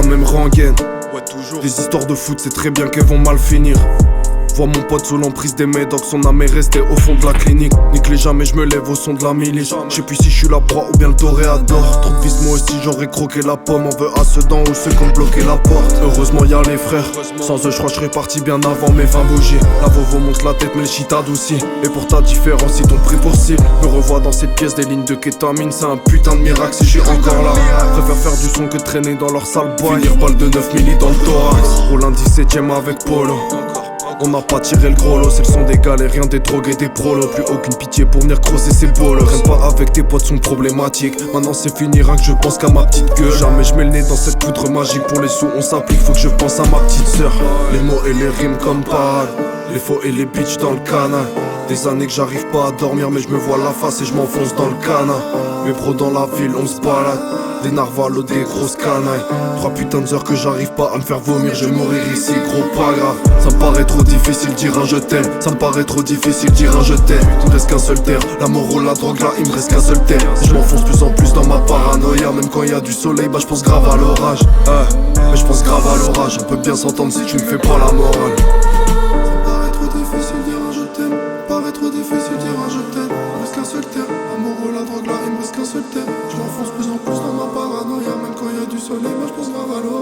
même rengaine. Ouais, toujours. Des histoires de foot, c'est très bien qu'elles vont mal finir. Vois mon pote sous l'emprise des médocs, son âme est restée au fond de la clinique. Nique les jamais, je me lève au son de la milice. Je sais plus si je suis la proie ou bien le toréador. Trop de vis, moi aussi j'aurais croqué la pomme. On veut à ceux dents ou ceux qui ont bloqué la porte. Heureusement y'a les frères, sans eux je crois que je serais parti bien avant mes 20 bougies. La Vovo monte la tête mais le shit adoucit. Et pour ta différence, ils t'ont pris pour cible. Me revois dans cette pièce des lignes de kétamine. C'est un putain de miracle si je suis encore là. Préfère faire du son que traîner dans leur sale bois. Finir balle de 9 milli dans le thorax. Roule un 17ème avec Polo. On n'a pas tiré le gros lot, c'est le son des galériens, des drogués, des prolos. Plus aucune pitié pour venir crosser ses bolos. Traîne pas avec tes potes, sont problématiques. Maintenant c'est fini, rien que je pense qu'à ma petite gueule. Jamais je mets le nez dans cette poudre magique. Pour les sous on s'applique, faut que je pense à ma petite sœur. Les mots et les rimes comme parade, les faux et les bitches dans le canal. Des années que j'arrive pas à dormir, mais je me vois la face et je m'enfonce dans le canal. Mes pros dans la ville, on se balade. Des narvalos, des grosses canailles. 3 putains d'heures que j'arrive pas à me faire vomir. Je vais mourir ici, gros pas grave. Ça me paraît trop difficile dire un je t'aime. Ça me paraît trop difficile dire un je t'aime. Il me reste qu'un seul terre, l'amour ou la drogue là, il me reste qu'un seul terre. Je m'enfonce plus en plus dans ma paranoïa. Même quand y a du soleil, bah je pense grave à l'orage. Mais je pense grave à l'orage. On peut bien s'entendre si tu me fais pas la morale. Ça me paraît trop difficile dire un je t'aime. Paraît trop difficile dire un je t'aime. Il me reste qu'un seul terre, l'amour ou la drogue là, il me reste qu'un seul terre. Je m'enfonce plus en plus dans ma paranoïa. Même quand y a du soleil, bah je pense grave à l'orage.